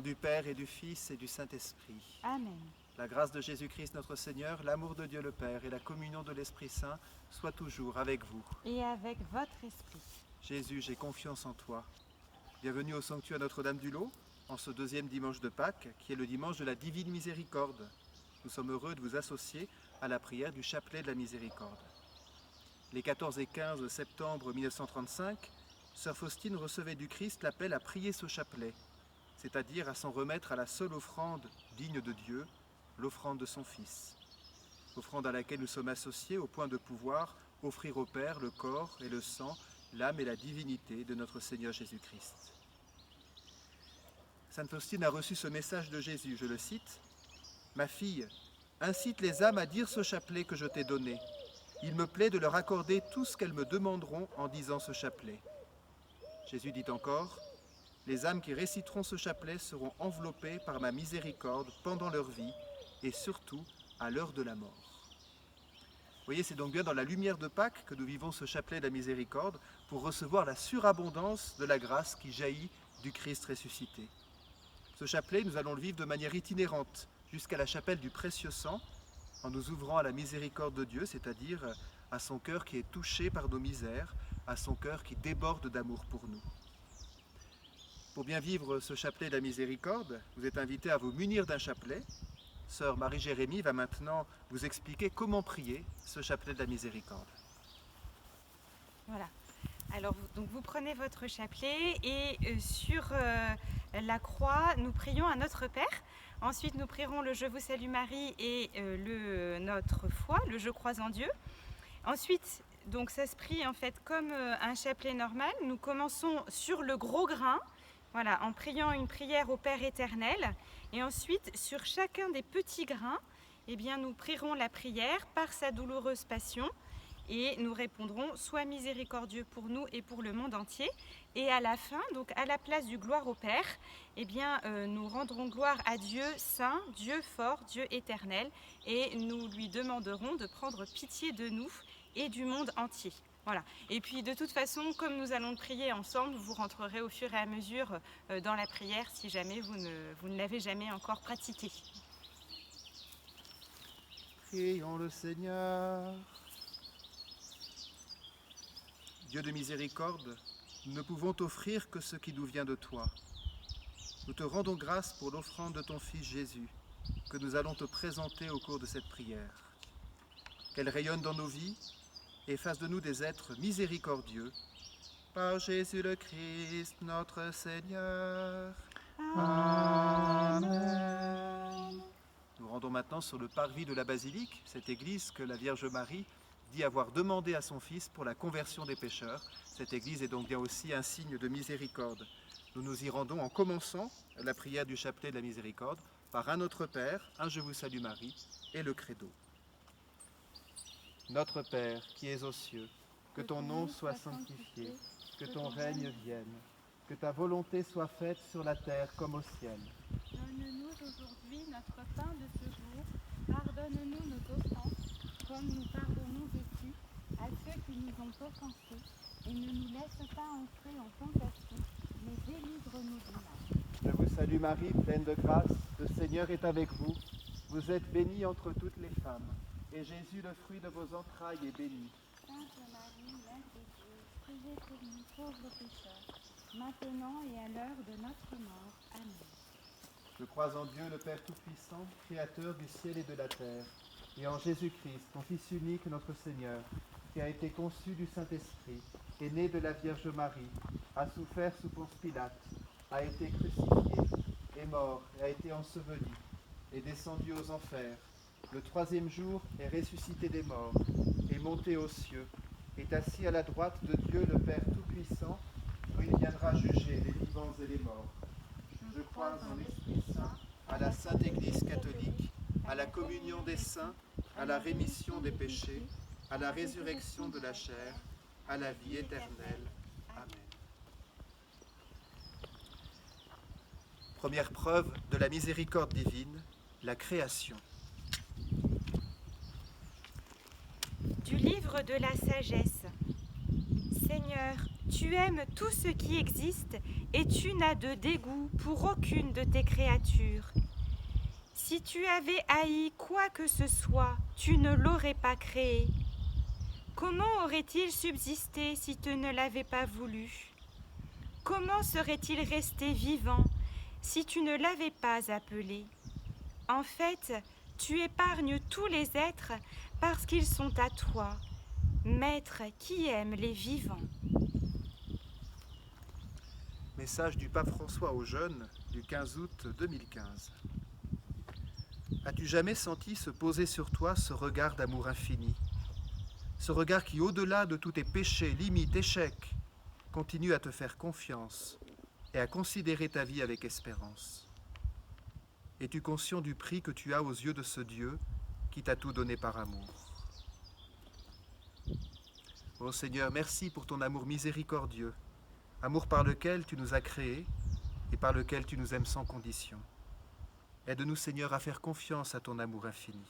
du Père et du Fils et du Saint-Esprit. Amen. La grâce de Jésus-Christ notre Seigneur, l'amour de Dieu le Père et la communion de l'Esprit Saint soient toujours avec vous. Et avec votre esprit. Jésus, j'ai confiance en toi. Bienvenue au sanctuaire Notre-Dame-du-Lot, en ce deuxième dimanche de Pâques, qui est le dimanche de la Divine Miséricorde. Nous sommes heureux de vous associer à la prière du chapelet de la Miséricorde. Les 14 et 15 septembre 1935, Sœur Faustine recevait du Christ l'appel à prier ce chapelet, c'est-à-dire à s'en remettre à la seule offrande digne de Dieu, l'offrande de son Fils. Offrande à laquelle nous sommes associés au point de pouvoir offrir au Père le corps et le sang, l'âme et la divinité de notre Seigneur Jésus-Christ. Sainte Faustine a reçu ce message de Jésus, je le cite, « Ma fille, incite les âmes à dire ce chapelet que je t'ai donné. Il me plaît de leur accorder tout ce qu'elles me demanderont en disant ce chapelet. » Jésus dit encore, « Les âmes qui réciteront ce chapelet seront enveloppées par ma miséricorde pendant leur vie et surtout à l'heure de la mort. » Vous voyez, c'est donc bien dans la lumière de Pâques que nous vivons ce chapelet de la miséricorde pour recevoir la surabondance de la grâce qui jaillit du Christ ressuscité. Ce chapelet, nous allons le vivre de manière itinérante jusqu'à la chapelle du précieux sang, en nous ouvrant à la miséricorde de Dieu, c'est-à-dire à son cœur qui est touché par nos misères, à son cœur qui déborde d'amour pour nous. Pour bien vivre ce chapelet de la miséricorde, vous êtes invités à vous munir d'un chapelet. Sœur Marie-Jérémie va maintenant vous expliquer comment prier ce chapelet de la miséricorde. Voilà. Alors, donc vous prenez votre chapelet et sur la croix, nous prions à notre Père. Ensuite, nous prierons le Je vous salue Marie et notre foi, le Je crois en Dieu. Ensuite, donc ça se prie en fait comme un chapelet normal. Nous commençons sur le gros grain, voilà, en priant une prière au Père éternel. Et ensuite, sur chacun des petits grains, eh bien, nous prierons la prière par sa douloureuse passion. Et nous répondrons « Sois miséricordieux pour nous et pour le monde entier ». Et à la fin, donc à la place du gloire au Père, eh bien, nous rendrons gloire à Dieu saint, Dieu fort, Dieu éternel. Et nous lui demanderons de prendre pitié de nous et du monde entier. Voilà. Et puis de toute façon, comme nous allons prier ensemble, vous rentrerez au fur et à mesure dans la prière si jamais vous ne l'avez jamais encore pratiquée. Prions le Seigneur. Dieu de miséricorde, nous ne pouvons t'offrir que ce qui nous vient de toi. Nous te rendons grâce pour l'offrande de ton Fils Jésus, que nous allons te présenter au cours de cette prière. Qu'elle rayonne dans nos vies et fasse de nous des êtres miséricordieux. Par Jésus le Christ, notre Seigneur. Amen. Nous rendons maintenant sur le parvis de la basilique, cette église que la Vierge Marie dit avoir demandé à son Fils pour la conversion des pécheurs. Cette église est donc bien aussi un signe de miséricorde. Nous nous y rendons en commençant la prière du chapelet de la miséricorde par un Notre Père, un Je vous salue Marie et le credo. Notre Père qui es aux cieux, que ton nom soit sanctifié, que ton règne vienne, que ta volonté soit faite sur la terre comme au ciel. Donne-nous aujourd'hui notre pain de ce jour. Pardonne-nous nos offenses, comme nous pardonnons aussi à ceux qui nous ont offensés. Et ne nous laisse pas entrer en tentation, mais délivre-nous du mal. Je vous salue Marie, pleine de grâce, le Seigneur est avec vous. Vous êtes bénie entre toutes les femmes, et Jésus, le fruit de vos entrailles, est béni. Sainte Marie, Mère de Dieu, priez pour nous pauvres pécheurs, maintenant et à l'heure de notre mort. Amen. Je crois en Dieu, le Père Tout-Puissant, Créateur du ciel et de la terre, et en Jésus-Christ, ton Fils unique, notre Seigneur, qui a été conçu du Saint-Esprit, est né de la Vierge Marie, a souffert sous Ponce Pilate, a été crucifié, est mort et a été enseveli, est descendu aux enfers. Le troisième jour est ressuscité des morts, est monté aux cieux, est assis à la droite de Dieu le Père Tout-Puissant, où il viendra juger les vivants et les morts. Je crois en l'Esprit Saint, à la Sainte Église catholique, à la communion des saints, à la rémission des péchés, à la résurrection de la chair, à la vie éternelle. Amen. Première preuve de la miséricorde divine, la création. Du livre de la sagesse. Seigneur, tu aimes tout ce qui existe et tu n'as de dégoût pour aucune de tes créatures. Si tu avais haï quoi que ce soit, tu ne l'aurais pas créé. Comment aurait-il subsisté si tu ne l'avais pas voulu? Comment serait-il resté vivant si tu ne l'avais pas appelé? En fait, tu épargnes tous les êtres parce qu'ils sont à toi, Maître qui aime les vivants. Message du pape François aux jeunes du 15 août 2015. As-tu jamais senti se poser sur toi ce regard d'amour infini? Ce regard qui, au-delà de tous tes péchés, limites, échecs, continue à te faire confiance et à considérer ta vie avec espérance. Es-tu conscient du prix que tu as aux yeux de ce Dieu qui t'a tout donné par amour? Ô Seigneur, merci pour ton amour miséricordieux, amour par lequel tu nous as créés et par lequel tu nous aimes sans condition. Aide-nous, Seigneur, à faire confiance à ton amour infini.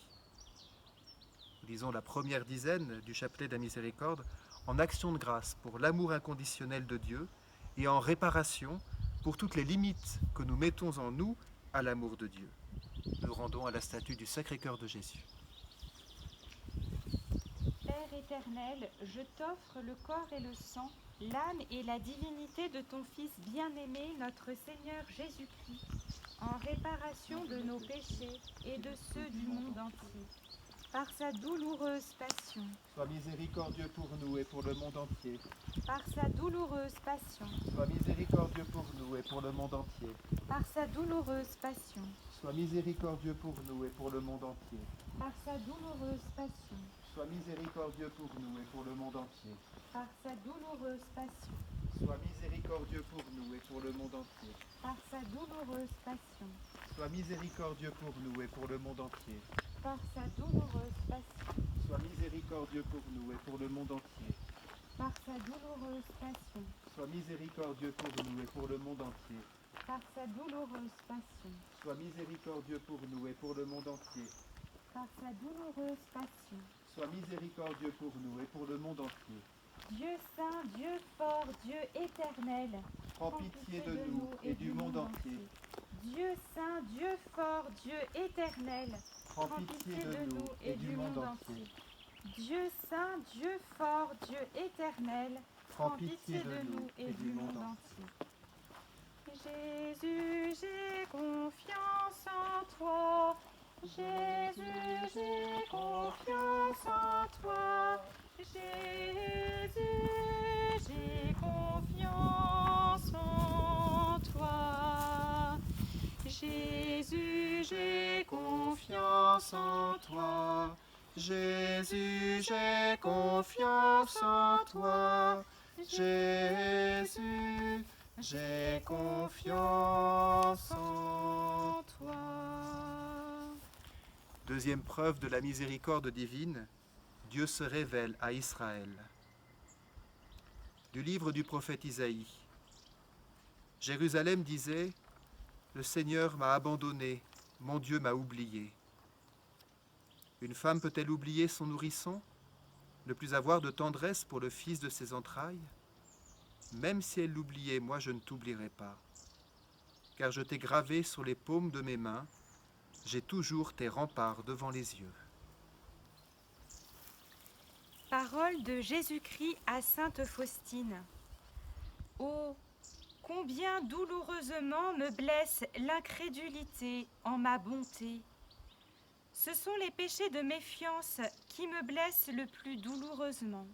Nous lisons la première dizaine du chapelet de la miséricorde en action de grâce pour l'amour inconditionnel de Dieu et en réparation pour toutes les limites que nous mettons en nous à l'amour de Dieu. Nous rendons à la statue du Sacré-Cœur de Jésus. Père éternel, je t'offre le corps et le sang, l'âme et la divinité de ton Fils bien-aimé, notre Seigneur Jésus-Christ, en réparation de nos péchés et de ceux du monde entier, par sa douloureuse passion. Sois miséricordieux pour nous et pour le monde entier. Par sa douloureuse passion. Sois miséricordieux pour nous et pour le monde entier. Par sa douloureuse passion. Sois miséricordieux pour nous et pour le monde entier. Par sa douloureuse passion. Sois miséricordieux pour nous et pour le monde entier. Par sa douloureuse passion. Sois miséricordieux pour nous et pour le monde entier. Par sa douloureuse passion. Sois miséricordieux pour nous et pour le monde entier. Par sa douloureuse passion. Sois miséricordieux pour nous et pour le monde entier. Par sa douloureuse passion. Sois miséricordieux pour nous et pour le monde entier. Par sa douloureuse passion. Sois miséricordieux pour nous et pour le monde entier. Par sa douloureuse passion. Sois miséricordieux pour nous et pour le monde entier. Dieu saint, Dieu fort, Dieu éternel, Prends pitié de nous et du monde entier. Dieu saint, Dieu fort, Dieu éternel, Prends pitié de nous et du monde entier. Dieu saint, Dieu fort, Dieu éternel, Prends pitié de nous et du monde entier. Jésus, j'ai confiance en toi. Jésus, j'ai confiance en toi. Jésus, j'ai confiance en toi. Jésus, j'ai confiance en toi. Jésus, j'ai confiance en toi. Jésus, j'ai confiance en toi. Deuxième preuve de la miséricorde divine, Dieu se révèle à Israël. Du livre du prophète Isaïe. Jérusalem disait, « Le Seigneur m'a abandonné, mon Dieu m'a oublié. » Une femme peut-elle oublier son nourrisson, ne plus avoir de tendresse pour le fils de ses entrailles? Même si elle l'oubliait, moi je ne t'oublierai pas, car je t'ai gravé sur les paumes de mes mains, j'ai toujours tes remparts devant les yeux. Parole de Jésus-Christ à Sainte Faustine. Oh, combien douloureusement me blesse l'incrédulité en ma bonté. Ce sont les péchés de méfiance qui me blessent le plus douloureusement.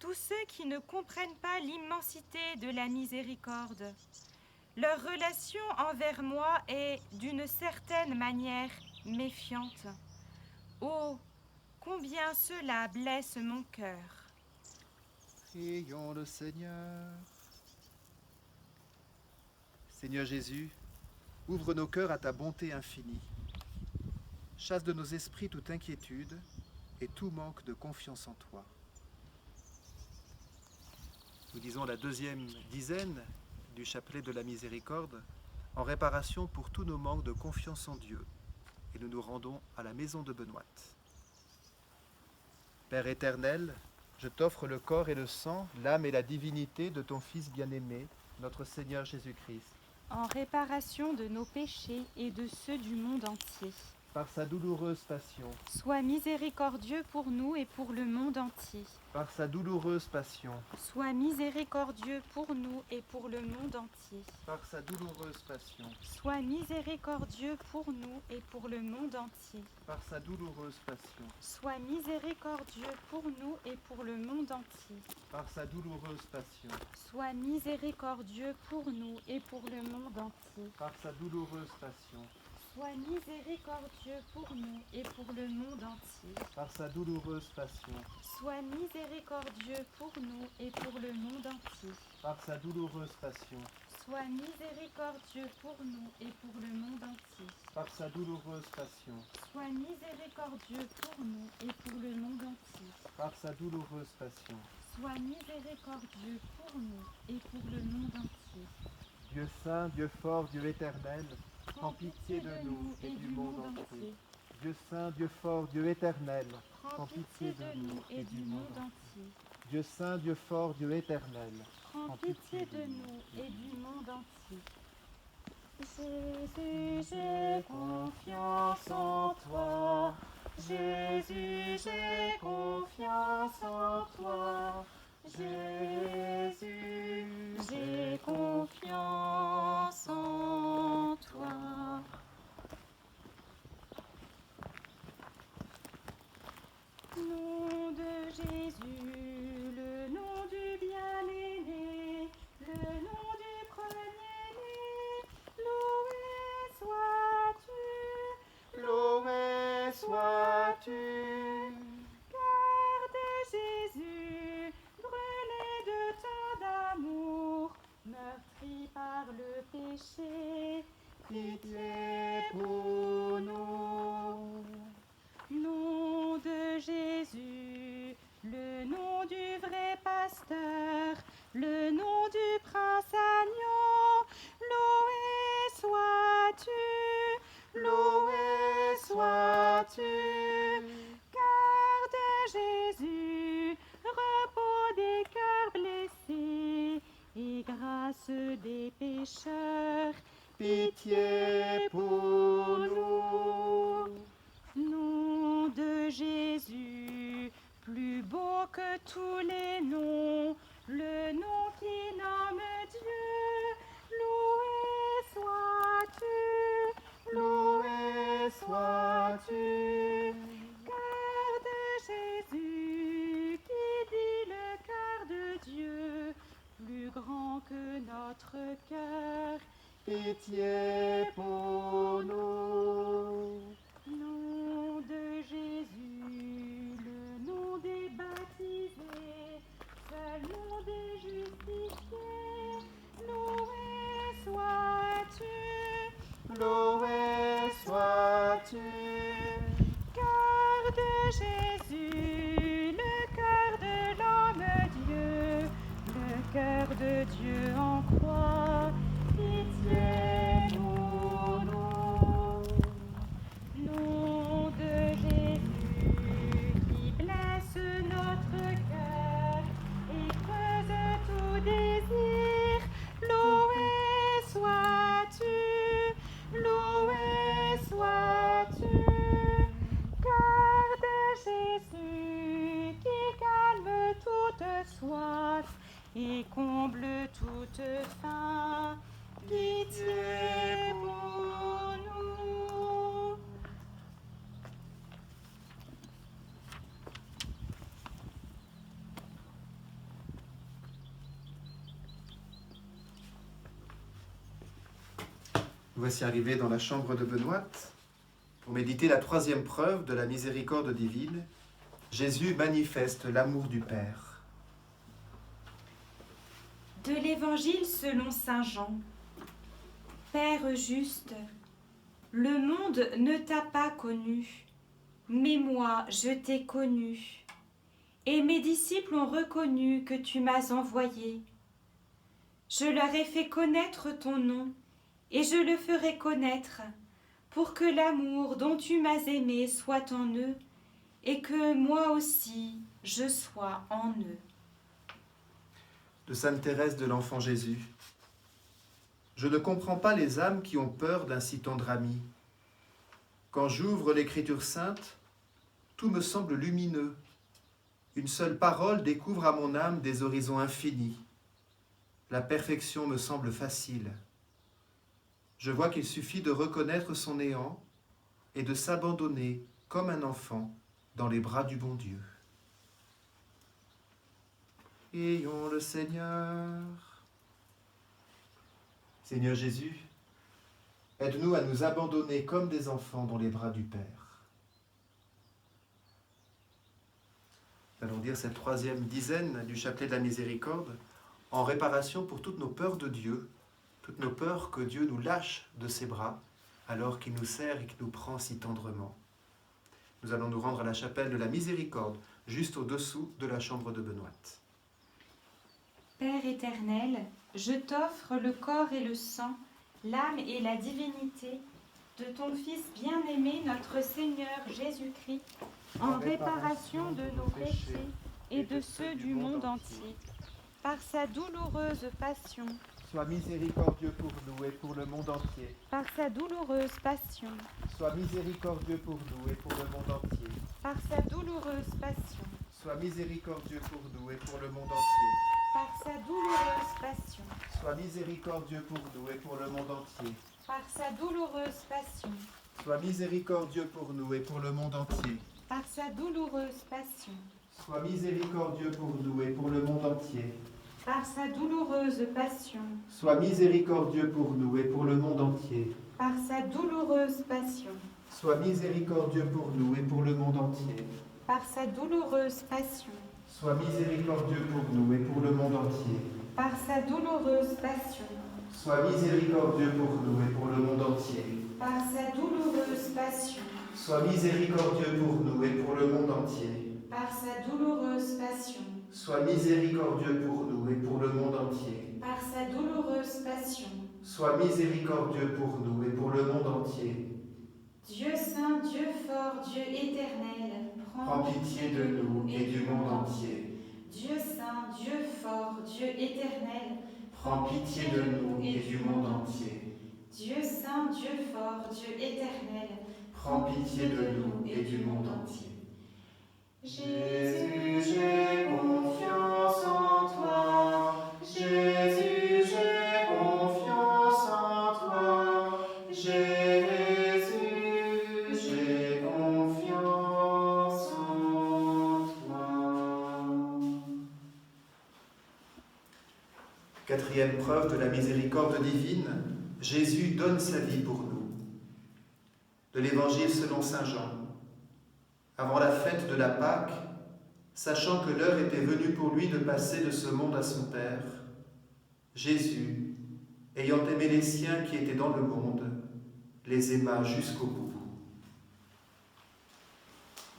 Tous ceux qui ne comprennent pas l'immensité de la miséricorde, leur relation envers moi est d'une certaine manière méfiante. Oh, combien cela blesse mon cœur. Prions le Seigneur. Seigneur Jésus, ouvre nos cœurs à ta bonté infinie. Chasse de nos esprits toute inquiétude et tout manque de confiance en toi. Nous disons la deuxième dizaine du chapelet de la miséricorde en réparation pour tous nos manques de confiance en Dieu. Et nous nous rendons à la maison de Benoît. Père éternel, Je t'offre le corps et le sang, l'âme et la divinité de ton Fils bien-aimé, notre Seigneur Jésus-Christ. En réparation de nos péchés et de ceux du monde entier. Par sa douloureuse passion, Sois miséricordieux pour nous et pour le monde entier. par sa douloureuse passion, Sois miséricordieux pour nous et pour le monde entier. par sa douloureuse passion, Sois miséricordieux pour nous et pour le monde entier. par sa douloureuse passion, Sois miséricordieux pour nous et pour le monde entier. par sa douloureuse passion, Sois miséricordieux pour nous et pour le monde entier. par sa douloureuse passion, Sois miséricordieux pour nous et pour le monde entier. par sa douloureuse passion, Sois miséricordieux pour nous et pour le monde entier. par sa douloureuse passion, Sois miséricordieux pour nous et pour le monde entier. par sa douloureuse passion, Sois miséricordieux pour nous et pour le monde entier. par sa douloureuse passion. Sois miséricordieux pour nous et pour le monde entier. Dieu saint, Dieu fort, Dieu éternel, prends pitié de nous et du monde entier. Dieu saint, Dieu fort, Dieu éternel, Prends pitié de nous et du monde entier. Dieu saint, Dieu fort, Dieu éternel, Prends pitié de nous et du monde entier. Jésus, j'ai confiance en toi. Jésus, j'ai confiance en toi. Jésus, j'ai confiance en toi. Nom de Jésus, le nom du bien-aimé, le nom du premier-né, loué sois-tu, loué sois-tu. cœur de Jésus, brûlé de tant d'amour, meurtri par le péché, Pitié pour nous. nom de Jésus, le nom du vrai pasteur, le nom du prince agneau, loué sois-tu, Loué sois-tu. cœur de Jésus, repos des cœurs blessés et grâce des pécheurs, Pitié pour nous. nom de Jésus, plus beau que tous les noms, le nom qui nomme Dieu, loué sois-tu, Loué sois-tu. cœur de Jésus, qui dit le cœur de Dieu, plus grand que notre cœur, Pitié pour nous. nom de Jésus, le nom des baptisés, seul nom des justifiés, loué sois-tu, Loué sois-tu. cœur de Jésus, le cœur de l'homme Dieu, le cœur de Dieu en croix, pitié pour nous. Nom de Jésus qui blesse notre cœur et creuse tout désir, loué sois-tu, loué sois-tu, cœur de Jésus qui calme toute soif et comble toute faim, pitié pour nous. Nous voici arrivés dans la chambre de Benoît pour méditer la troisième preuve de la miséricorde divine. Jésus manifeste l'amour du Père. De l'Évangile selon saint Jean. Père juste, le monde ne t'a pas connu, mais moi je t'ai connu, et mes disciples ont reconnu que tu m'as envoyé. Je leur ai fait connaître ton nom, et je le ferai connaître, pour que l'amour dont tu m'as aimé soit en eux, et que moi aussi je sois en eux. De Sainte Thérèse de l'Enfant Jésus. Je ne comprends pas les âmes qui ont peur d'un si tendre ami. Quand j'ouvre l'Écriture sainte, tout me semble lumineux. Une seule parole découvre à mon âme des horizons infinis. La perfection me semble facile. Je vois qu'il suffit de reconnaître son néant et de s'abandonner comme un enfant dans les bras du bon Dieu. Ayons le Seigneur. Seigneur Jésus, aide-nous à nous abandonner comme des enfants dans les bras du Père. Nous allons dire cette troisième dizaine du chapelet de la miséricorde en réparation pour toutes nos peurs de Dieu, toutes nos peurs que Dieu nous lâche de ses bras alors qu'il nous serre et qu'il nous prend si tendrement. Nous allons nous rendre à la chapelle de la miséricorde, juste au-dessous de la chambre de Benoîte. Père éternel, je t'offre le corps et le sang, l'âme et la divinité de ton Fils bien-aimé, notre Seigneur Jésus-Christ, en réparation de nos péchés et de ceux du monde entier, par sa douloureuse passion. Sois miséricordieux pour nous et pour le monde entier. Par sa douloureuse passion. Sois miséricordieux pour nous et pour le monde entier. Par sa douloureuse passion. Sois miséricordieux pour nous et pour le monde entier. Par sa douloureuse passion. Sois miséricordieux pour nous et pour le monde entier. Par sa douloureuse passion. Sois miséricordieux pour nous et pour le monde entier. Par sa douloureuse passion. Sois miséricordieux pour nous et pour le monde entier. Par sa douloureuse passion. Sois miséricordieux pour nous et pour le monde entier. Par sa douloureuse passion. Sois miséricordieux pour nous et pour le monde entier. Par sa douloureuse passion. Sois miséricordieux pour nous et pour le monde entier. Par sa douloureuse passion. Sois miséricordieux pour nous et pour le monde entier. Par sa douloureuse passion. Sois miséricordieux pour nous et pour le monde entier. Par sa douloureuse passion. Sois miséricordieux pour nous et pour le monde entier. Par sa douloureuse passion. Sois miséricordieux pour nous et pour le monde entier. Dieu saint, Dieu fort, Dieu éternel, Prends pitié de nous et du monde entier. Dieu saint, Dieu fort, Dieu éternel, Prends pitié de nous et du monde entier. Dieu saint, Dieu fort, Dieu éternel, Prends pitié de nous et du monde entier. Jésus, j'ai confiance en toi. Jésus, j'ai confiance en toi. Jésus, j'ai confiance en toi. Quatrième preuve de la miséricorde divine, Jésus donne sa vie pour nous. De l'Évangile selon saint Jean. Avant la fête de la Pâque, sachant que l'heure était venue pour lui de passer de ce monde à son Père, Jésus, ayant aimé les siens qui étaient dans le monde, les aima jusqu'au bout.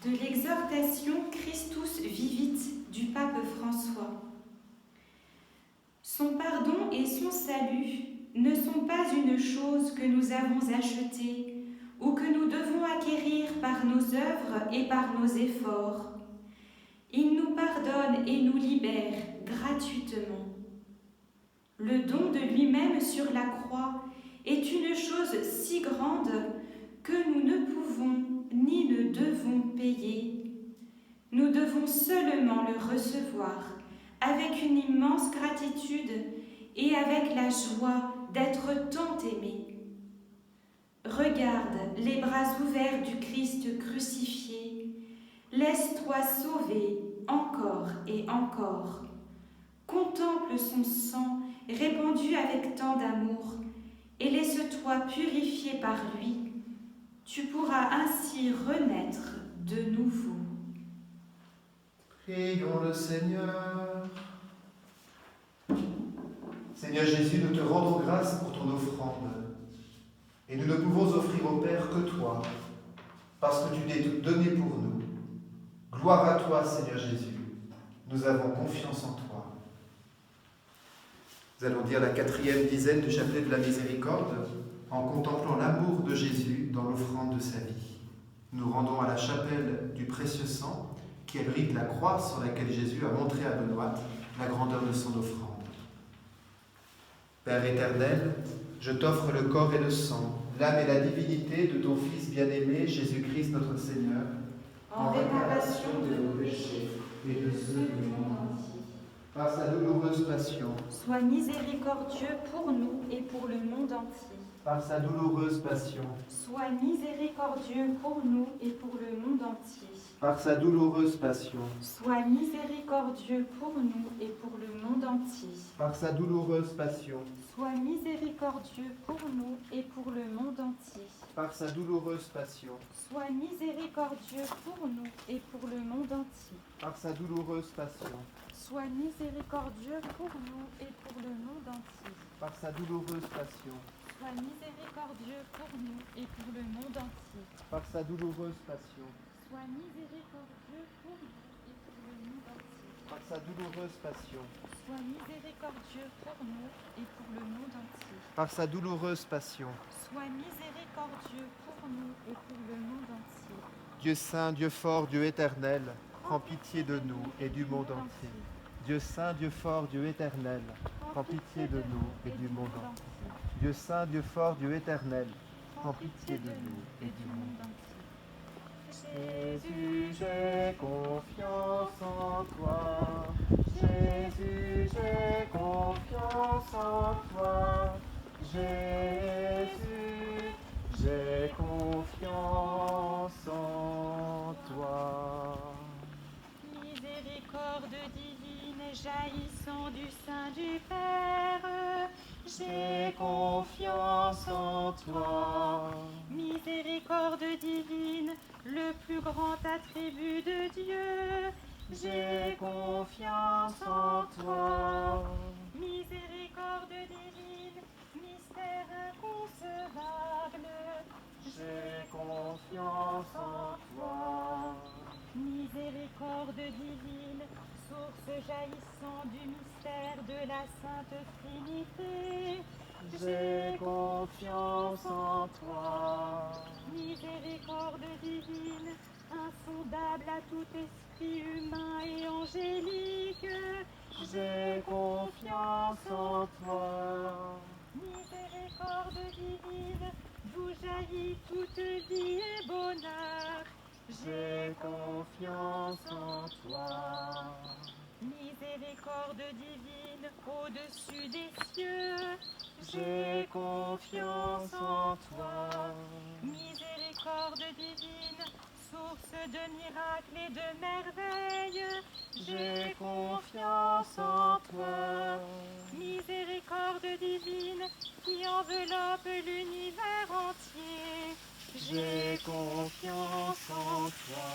De l'exhortation Christus Vivit du pape François. Son pardon et son salut ne sont pas une chose que nous avons achetée ou que nous devons acquérir par nos œuvres et par nos efforts. Il nous pardonne et nous libère gratuitement. Le don de lui-même sur la croix est une chose si grande que nous ne pouvons ni ne devons payer. Nous devons seulement le recevoir avec une immense gratitude et avec la joie d'être tant aimé. Regarde les bras ouverts du Christ crucifié. Laisse-toi sauver encore et encore. Contemple son sang répandu avec tant d'amour et laisse-toi purifier par lui. Tu pourras ainsi renaître de nouveau. Prions le Seigneur. Seigneur Jésus, nous te rendons grâce pour ton offrande. Et nous ne pouvons offrir au Père que toi, parce que tu t'es donné pour nous. Gloire à toi, Seigneur Jésus. Nous avons confiance en toi. Nous allons dire la quatrième dizaine du chapelet de la miséricorde en contemplant l'amour de Jésus dans l'offrande de sa vie. Nous rendons à la chapelle du précieux sang qui abrite la croix sur laquelle Jésus a montré à Benoît la grandeur de son offrande. Père éternel, je t'offre le corps et le sang, l'âme et la divinité de ton Fils bien-aimé, Jésus-Christ notre Seigneur, en réparation de nos péchés et de ceux du monde entier. Par sa douloureuse passion, Sois miséricordieux pour nous et pour le monde entier. par sa douloureuse passion, Sois miséricordieux pour nous et pour le monde entier. par sa douloureuse passion, Sois miséricordieux pour nous et pour le monde entier. par sa douloureuse passion, Sois miséricordieux pour nous et pour le monde entier. par sa douloureuse passion, Sois miséricordieux pour nous et pour le monde entier. par sa douloureuse passion, Sois miséricordieux pour nous et pour le monde entier. par sa douloureuse passion, Sois miséricordieux pour nous et pour le monde entier. par sa douloureuse passion, Sois miséricordieux pour nous et pour le monde entier. par sa douloureuse passion, Sois miséricordieux pour nous et pour le monde entier. par sa douloureuse passion. Sois miséricordieux pour nous et pour le monde entier. Dieu saint, Dieu fort, Dieu éternel, prends pitié de nous et du monde entier. Dieu saint, Dieu fort, Dieu éternel, prends pitié de nous et du monde entier. Dieu saint, Dieu fort, Dieu éternel, prends pitié de nous et du monde entier. Jésus, j'ai confiance en toi. Jésus, j'ai confiance en toi. Jésus, j'ai confiance en toi. Miséricorde divine jaillissant du sein du Père, J'ai confiance en toi. Miséricorde divine, le plus grand attribut de Dieu. J'ai confiance en toi. Miséricorde divine, mystère inconcevable. J'ai confiance en toi. Miséricorde divine, source jaillissant du mystère de la Sainte Trinité. J'ai confiance en toi. Miséricorde divine, insondable à tout esprit humain et angélique. J'ai confiance en toi. Miséricorde divine, d'où jaillit toute vie et bonheur. J'ai confiance en toi. Miséricorde divine, au-dessus des cieux. J'ai confiance en toi. Miséricorde divine, source de miracles et de merveilles. J'ai confiance en toi. Miséricorde divine, qui enveloppe l'univers entier. J'ai confiance en toi.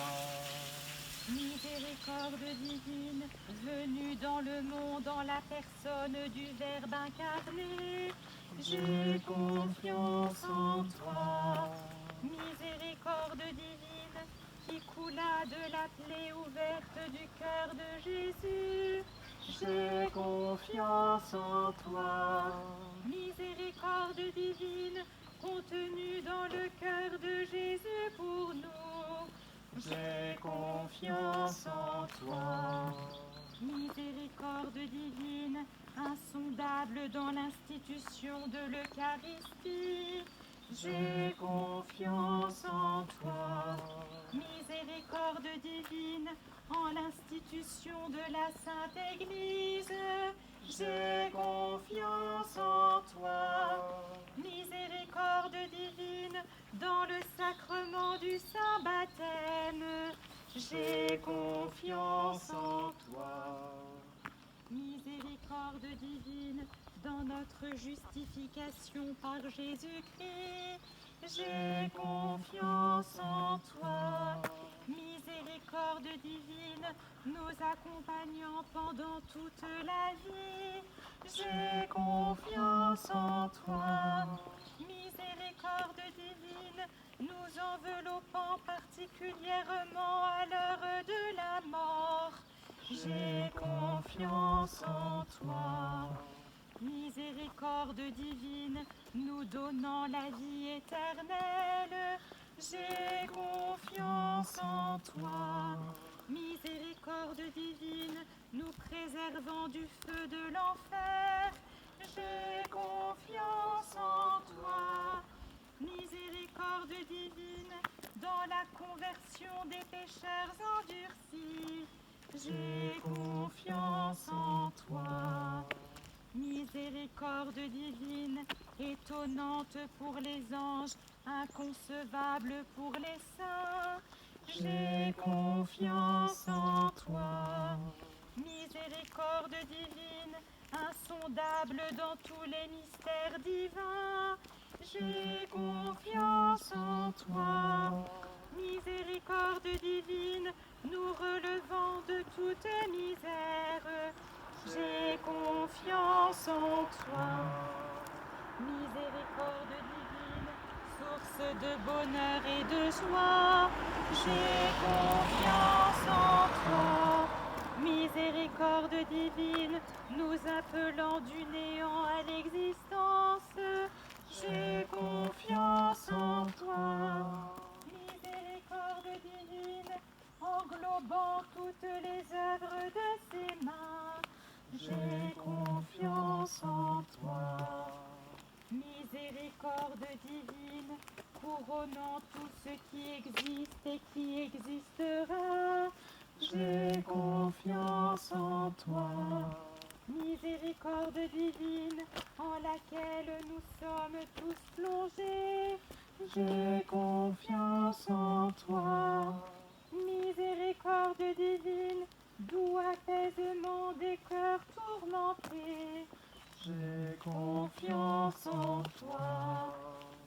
Miséricorde divine, venue dans le monde en la personne du Verbe incarné. J'ai confiance en toi. Miséricorde divine, qui coula de la plaie ouverte du cœur de Jésus. J'ai confiance en toi. Miséricorde divine, contenue dans le cœur de Jésus pour nous. J'ai confiance en toi. Miséricorde divine, insondable dans l'institution de l'Eucharistie. J'ai confiance en toi. Miséricorde divine, en l'institution de la Sainte Église. J'ai confiance en toi. Miséricorde divine, dans le sacrement du Saint Baptême. J'ai confiance en toi. Miséricorde divine, dans notre justification par Jésus-Christ. J'ai confiance en toi. Miséricorde divine, nous accompagnant pendant toute la vie. J'ai confiance en toi. Miséricorde divine, nous enveloppant particulièrement à l'heure de la mort. J'ai confiance en toi. Miséricorde divine, nous donnant la vie éternelle. J'ai confiance en toi. Miséricorde divine, nous préservant du feu de l'enfer, j'ai confiance en toi. Miséricorde divine, dans la conversion des pécheurs endurcis, j'ai confiance en toi. Miséricorde divine, étonnante pour les anges, inconcevable pour les saints, j'ai confiance en toi. Miséricorde divine, insondable dans tous les mystères divins, j'ai confiance en toi. Miséricorde divine, nous relevant de toute misère, j'ai confiance en toi. Miséricorde divine, source de bonheur et de joie, j'ai confiance en toi. Miséricorde divine, nous appelant du néant à l'existence, j'ai confiance en toi. Miséricorde divine, englobant toutes les œuvres de ses mains, j'ai confiance en toi. Miséricorde divine, couronnant tout ce qui existe et qui existera, j'ai confiance en toi. Miséricorde divine, en laquelle nous sommes tous plongés, j'ai confiance en toi. Miséricorde divine, doux apaisement des cœurs tourmentés, j'ai confiance en toi.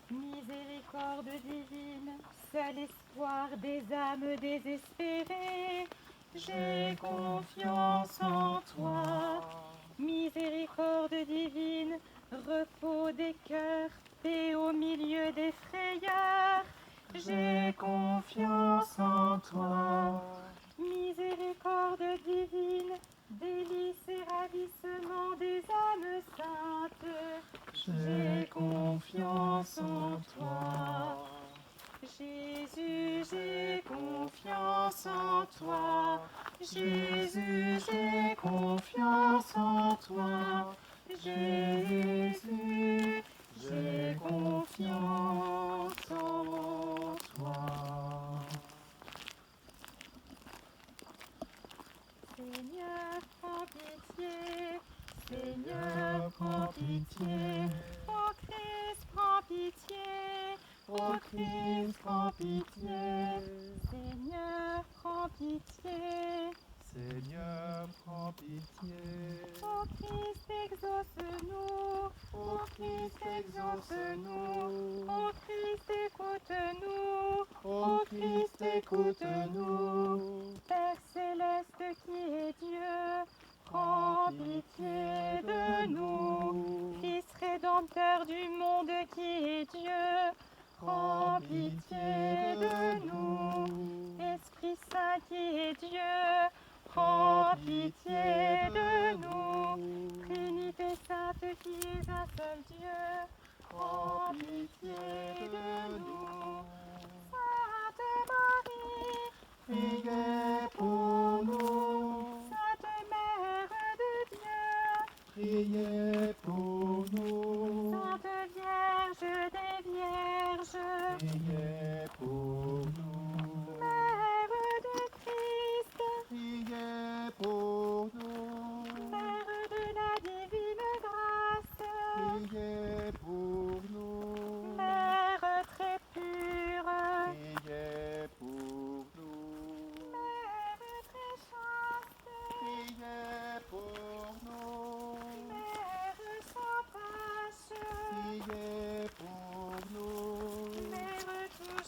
Miséricorde divine, seul espoir des âmes désespérées, j'ai confiance en toi. Miséricorde divine, repos des cœurs, paix au milieu des frayeurs, j'ai confiance en toi. Miséricorde divine, délice et ravissement des âmes saintes, j'ai confiance en toi. Jésus, j'ai confiance en toi. Jésus, j'ai confiance en toi. Jésus, j'ai confiance en toi. Seigneur, prends pitié. Seigneur, prends pitié. Ô Christ, prends pitié. Ô Christ, prends pitié. Seigneur, prends pitié. Seigneur, prends pitié. Ô Christ, exauce-nous. Ô Christ, exauce-nous. Ô Christ, écoute-nous. Ô Christ, écoute-nous. Père céleste qui est Dieu, prends pitié de nous. Fils rédempteur du monde qui est Dieu, prends pitié de nous. Esprit Saint qui est Dieu, prends pitié de nous. Trinité Sainte qui est un seul Dieu, prends pitié de nous. Sainte Marie, Priez pour nous. Sainte Mère de Dieu, Priez pour nous. Sainte Vierge des Vierges, Priez pour nous. Mère de Christ, Priez pour nous. Mère de la divine grâce, Priez pour nous. Mère très pure, Priez pour nous. Mère très chaste, Priez pour nous. Mère sans tache, Priez pour nous. Mère toujours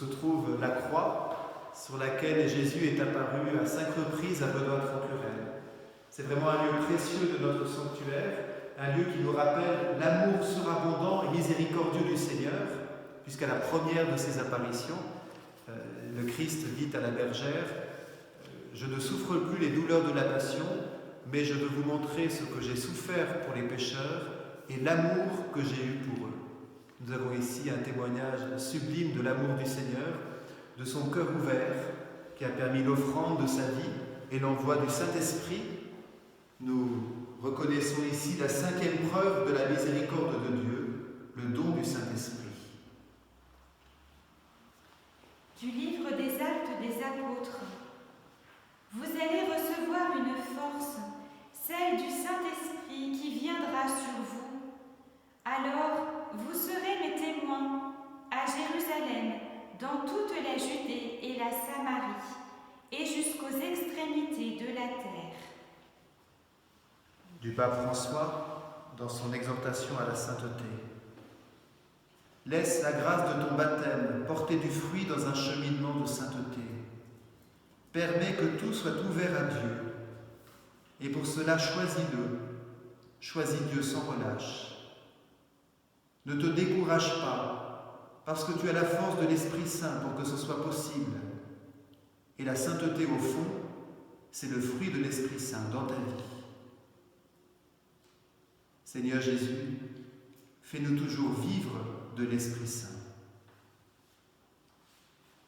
se trouve la croix sur laquelle Jésus est apparu à 5 reprises à Benoît-Francurel. C'est vraiment un lieu précieux de notre sanctuaire, un lieu qui nous rappelle l'amour surabondant et miséricordieux du Seigneur, puisqu'à la première de ses apparitions, le Christ dit à la bergère « Je ne souffre plus les douleurs de la passion, mais je veux vous montrer ce que j'ai souffert pour les pécheurs et l'amour que j'ai eu pour eux. » Nous avons ici un témoignage sublime de l'amour du Seigneur, de son cœur ouvert, qui a permis l'offrande de sa vie et l'envoi du Saint-Esprit. Nous reconnaissons ici la 5e preuve de la miséricorde de Dieu, le don du Saint-Esprit. Du livre des Actes des Apôtres. Vous allez recevoir une force, celle du Saint-Esprit qui viendra sur vous. Alors, vous serez mes témoins à Jérusalem, dans toute la Judée et la Samarie, et jusqu'aux extrémités de la terre. Du pape François, dans son exhortation à la sainteté. Laisse la grâce de ton baptême porter du fruit dans un cheminement de sainteté. Permets que tout soit ouvert à Dieu. Et pour cela, choisis-le. Choisis Dieu sans relâche. Ne te décourage pas, parce que tu as la force de l'Esprit Saint pour que ce soit possible. Et la sainteté, au fond, c'est le fruit de l'Esprit Saint dans ta vie. Seigneur Jésus, fais-nous toujours vivre de l'Esprit Saint.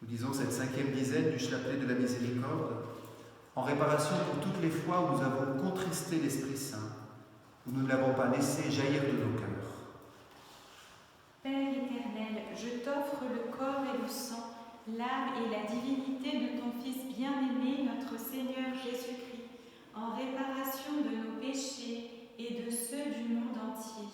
Nous disons cette 5e dizaine du chapelet de la miséricorde en réparation pour toutes les fois où nous avons contristé l'Esprit Saint, où nous ne l'avons pas laissé jaillir de nos cœurs. Père éternel, je t'offre le corps et le sang, l'âme et la divinité de ton Fils bien-aimé, notre Seigneur Jésus-Christ, en réparation de nos péchés et de ceux du monde entier.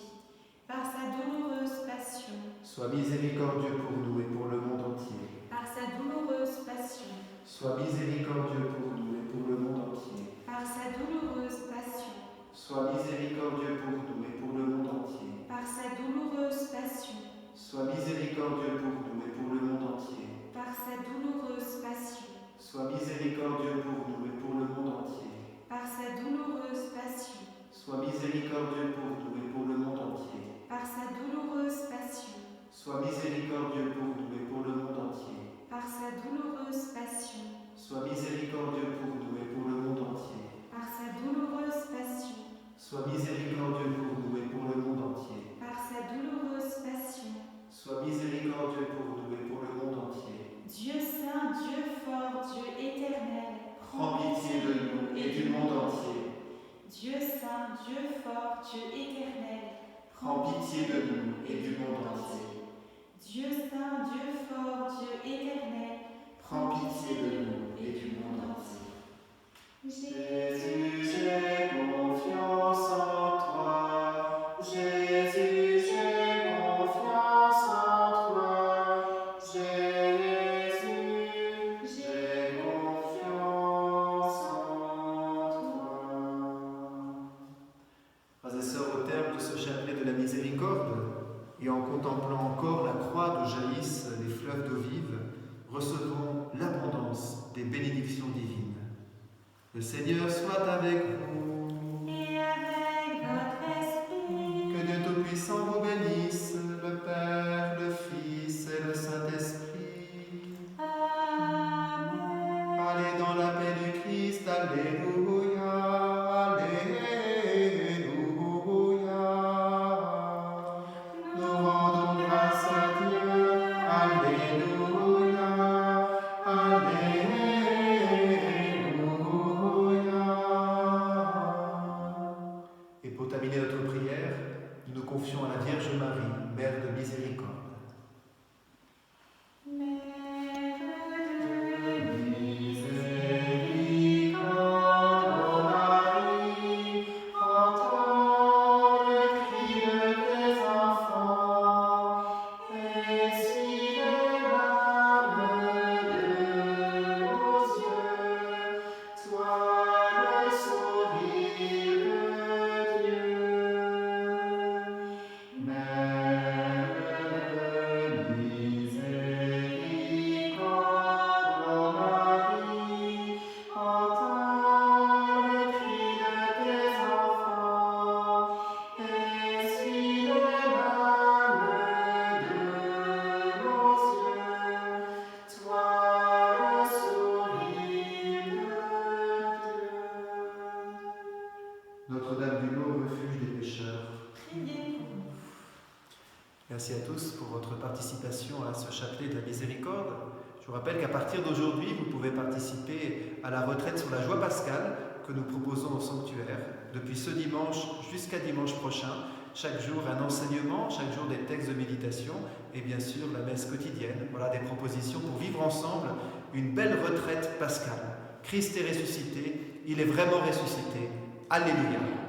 Par sa douloureuse passion, Sois miséricordieux pour nous et pour le monde entier. par sa douloureuse passion, Sois miséricordieux pour nous et pour le monde entier. par sa douloureuse passion, Sois miséricordieux pour nous et pour le monde entier. par sa douloureuse passion, Sois miséricordieux pour nous et pour le monde entier. par sa douloureuse passion, Sois miséricordieux pour nous et pour le monde entier. par sa douloureuse passion, Sois miséricordieux pour nous et pour le monde entier. par sa douloureuse passion, Sois miséricordieux pour nous et pour le monde entier. par sa douloureuse passion, Sois miséricordieux pour nous et pour le monde entier. par sa douloureuse passion, Sois miséricordieux pour nous et pour le monde entier. par sa douloureuse passion. Sois miséricordieux pour nous et pour le monde entier. Dieu saint, Dieu fort, Dieu éternel, Prends pitié de nous et du monde entier. Dieu saint, Dieu fort, Dieu éternel, Prends pitié de nous et du monde entier. Dieu saint, Dieu fort, Dieu éternel, Prends pitié de nous et du monde entier. Jésus, j'ai confiance en toi. Jésus, j'ai confiance en toi. Jésus, j'ai confiance en toi. Frères et sœurs, au terme de ce chapelet de la miséricorde, et en contemplant encore la croix d'où jaillissent les fleuves d'eau vive, recevons l'abondance des bénédictions divines. Le Seigneur soit avec vous. et avec votre esprit, Que Dieu Tout-Puissant vous bénisse, le Père, le Fils et le Saint-Esprit. Amen. Allez dans la paix du Christ, alléluia, alléluia. Nous rendons grâce à Dieu, alléluia, alléluia. Et pour terminer notre prière, nous nous confions à la Vierge Marie, Mère de miséricorde. Mère de Miséricorde. Merci à tous pour votre participation à ce chapelet de la miséricorde. Je vous rappelle qu'à partir d'aujourd'hui, vous pouvez participer à la retraite sur la joie pascale que nous proposons au sanctuaire. Depuis ce dimanche jusqu'à dimanche prochain, chaque jour un enseignement, chaque jour des textes de méditation et bien sûr la messe quotidienne. Voilà des propositions pour vivre ensemble une belle retraite pascale. Christ est ressuscité, il est vraiment ressuscité. Alléluia.